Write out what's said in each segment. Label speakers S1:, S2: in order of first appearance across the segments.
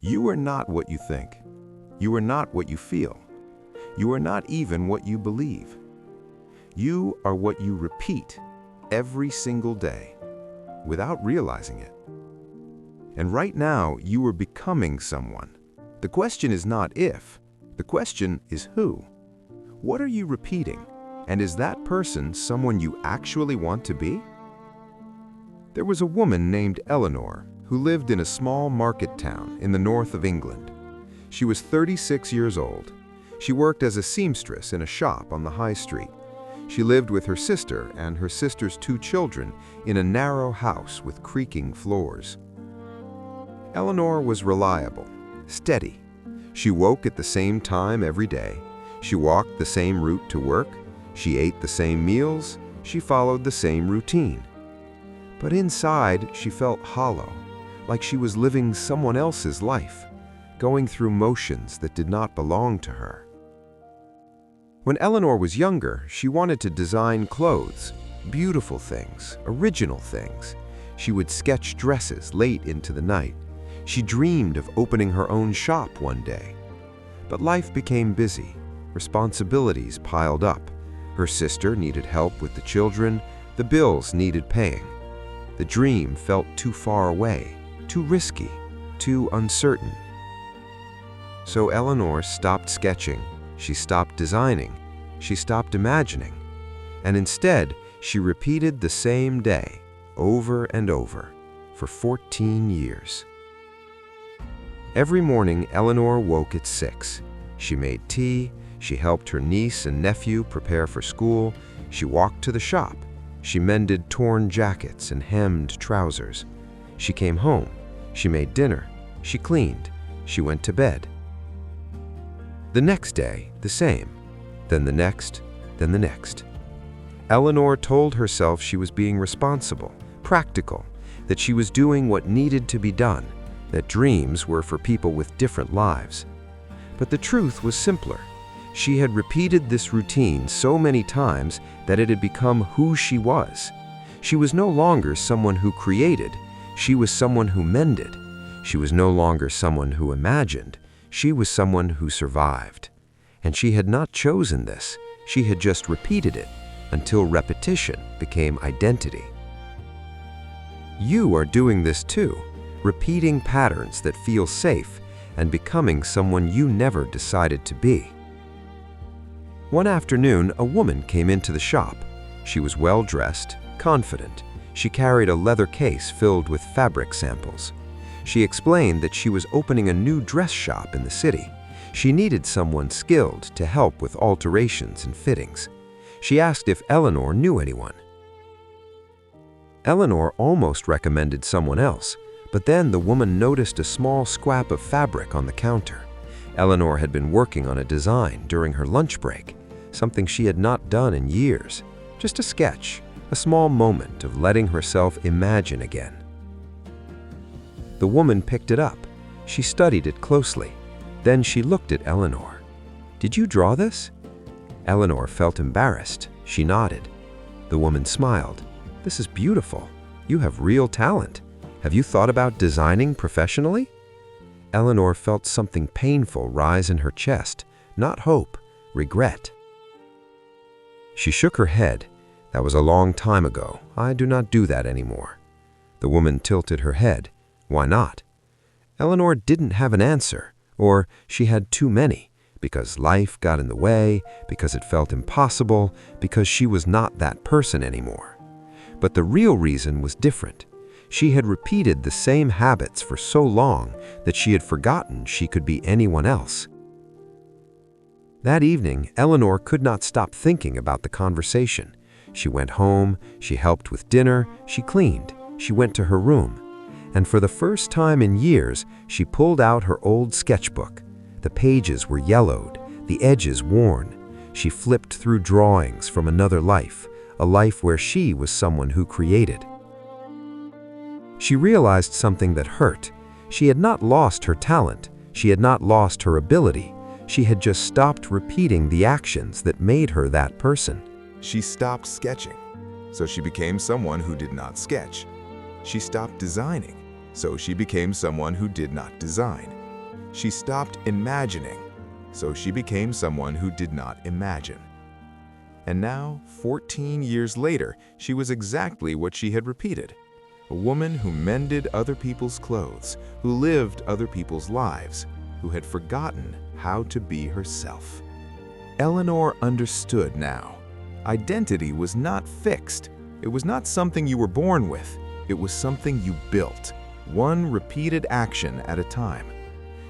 S1: You are not what you think. You are not what you feel. You are not even what you believe. You are what you repeat every single day without realizing it. And right now, you are becoming someone. The question is not if, the question is who. What are you repeating? And is that person someone you actually want to be? There was a woman named Eleanor who lived in a small market town in the north of England. She was 36 years old. She worked as a seamstress in a shop on the high street. She lived with her sister and her sister's 2 children in a narrow house with creaking floors. Eleanor was reliable, steady. She woke at the same time every day. She walked the same route to work. She ate the same meals. She followed the same routine. But inside, she felt hollow, like she was living someone else's life, going through motions that did not belong to her. When Eleanor was younger, she wanted to design clothes, beautiful things, original things. She would sketch dresses late into the night. She dreamed of opening her own shop one day. But life became busy. Responsibilities piled up. Her sister needed help with the children. The bills needed paying. The dream felt too far away, too risky, too uncertain. So Eleanor stopped sketching. She stopped designing. She stopped imagining. And instead, she repeated the same day, over and over, for 14 years. Every morning, Eleanor woke at 6. She made tea. She helped her niece and nephew prepare for school. She walked to the shop. She mended torn jackets and hemmed trousers. She came home. She made dinner. She cleaned. She went to bed. The next day, the same. Then the next, then the next. Eleanor told herself she was being responsible, practical, that she was doing what needed to be done, that dreams were for people with different lives. But the truth was simpler. She had repeated this routine so many times that it had become who she was. She was no longer someone who created. She was someone who mended. She was no longer someone who imagined. She was someone who survived. And she had not chosen this. She had just repeated it until repetition became identity. You are doing this too, repeating patterns that feel safe and becoming someone you never decided to be. One afternoon, a woman came into the shop. She was well-dressed, confident. She carried a leather case filled with fabric samples. She explained that she was opening a new dress shop in the city. She needed someone skilled to help with alterations and fittings. She asked if Eleanor knew anyone. Eleanor almost recommended someone else, but then the woman noticed a small scrap of fabric on the counter. Eleanor had been working on a design during her lunch break, something she had not done in years. Just a sketch, a small moment of letting herself imagine again. The woman picked it up. She studied it closely. Then she looked at Eleanor. "Did you draw this?" Eleanor felt embarrassed. She nodded. The woman smiled. "This is beautiful. You have real talent. Have you thought about designing professionally?" Eleanor felt something painful rise in her chest, not hope, regret. She shook her head. "That was a long time ago. I do not do that anymore." The woman tilted her head. "Why not?" Eleanor didn't have an answer, or she had too many, because life got in the way, because it felt impossible, because she was not that person anymore. But the real reason was different. She had repeated the same habits for so long that she had forgotten she could be anyone else. That evening, Eleanor could not stop thinking about the conversation. She went home, she helped with dinner, she cleaned, she went to her room. And for the first time in years, she pulled out her old sketchbook. The pages were yellowed, the edges worn. She flipped through drawings from another life, a life where she was someone who created. She realized something that hurt. She had not lost her talent. She had not lost her ability. She had just stopped repeating the actions that made her that person.
S2: She stopped sketching, so she became someone who did not sketch. She stopped designing, so she became someone who did not design. She stopped imagining, so she became someone who did not imagine. And now, 14 years later, she was exactly what she had repeated. A woman who mended other people's clothes, who lived other people's lives, who had forgotten how to be herself. Eleanor understood now. Identity was not fixed. It was not something you were born with. It was something you built, one repeated action at a time.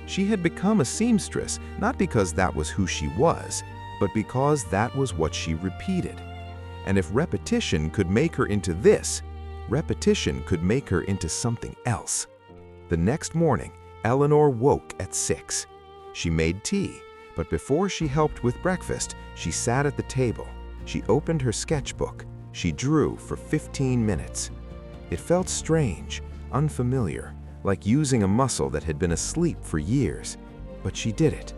S2: She had become a seamstress, not because that was who she was, but because that was what she repeated. And if repetition could make her into this, repetition could make her into something else. The next morning, Eleanor woke at 6. She made tea, but before she helped with breakfast, she sat at the table. She opened her sketchbook. She drew for 15 minutes. It felt strange, unfamiliar, like using a muscle that had been asleep for years. But she did it.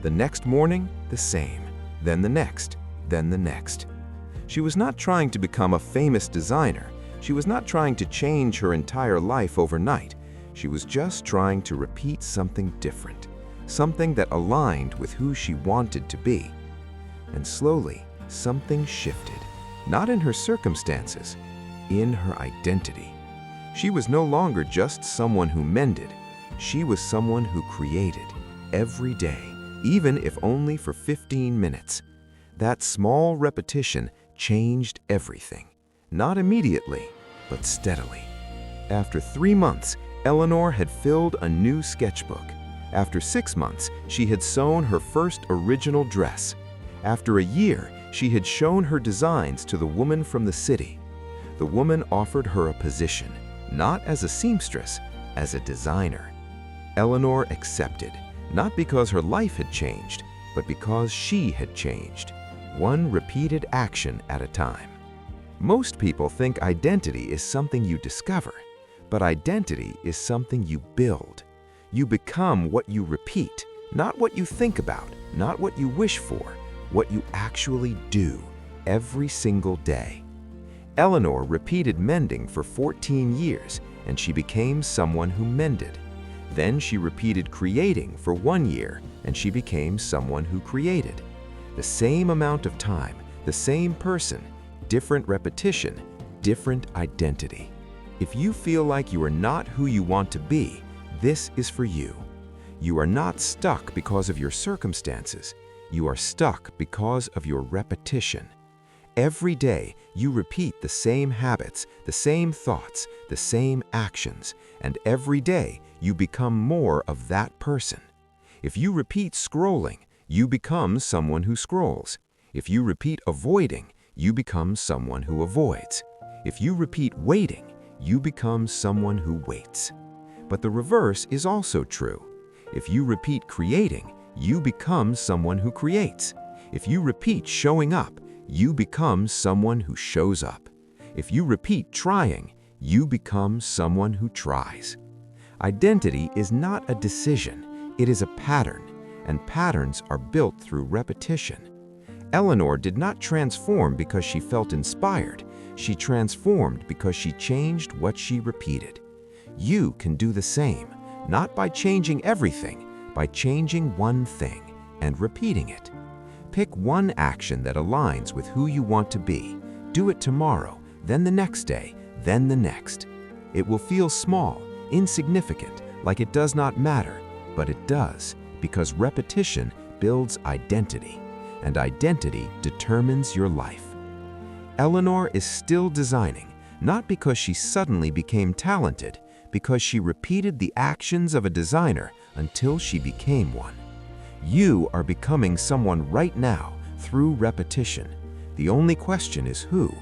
S2: The next morning, the same. Then the next, then the next. She was not trying to become a famous designer. She was not trying to change her entire life overnight. She was just trying to repeat something different, something that aligned with who she wanted to be. And slowly, something shifted, not in her circumstances, in her identity. She was no longer just someone who mended. She was someone who created every day, even if only for 15 minutes. That small repetition changed everything, not immediately, but steadily. After 3 months, Eleanor had filled a new sketchbook. After 6 months, she had sewn her first original dress. After a year, she had shown her designs to the woman from the city. The woman offered her a position, not as a seamstress, as a designer. Eleanor accepted, not because her life had changed, but because she had changed, one repeated action at a time. Most people think identity is something you discover, but identity is something you build. You become what you repeat, not what you think about, not what you wish for, what you actually do every single day. Eleanor repeated mending for 14 years, and she became someone who mended. Then she repeated creating for 1 year, and she became someone who created. The same amount of time, the same person, different repetition, different identity. If you feel like you are not who you want to be, this is for you. You are not stuck because of your circumstances. You are stuck because of your repetition. Every day, you repeat the same habits, the same thoughts, the same actions, and every day, you become more of that person. If you repeat scrolling, you become someone who scrolls. If you repeat avoiding, you become someone who avoids. If you repeat waiting, you become someone who waits. But the reverse is also true. If you repeat creating, you become someone who creates. If you repeat showing up, you become someone who shows up. If you repeat trying, you become someone who tries. Identity is not a decision, it is a pattern, and patterns are built through repetition. Eleanor did not transform because she felt inspired. She transformed because she changed what she repeated. You can do the same, not by changing everything, by changing one thing and repeating it. Pick one action that aligns with who you want to be. Do it tomorrow, then the next day, then the next. It will feel small, insignificant, like it does not matter, but it does, because repetition builds identity, and identity determines your life. Eleanor is still designing, not because she suddenly became talented, because she repeated the actions of a designer until she became one. You are becoming someone right now through repetition. The only question is who.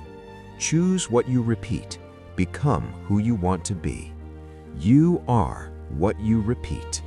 S2: Choose what you repeat. Become who you want to be. You are what you repeat.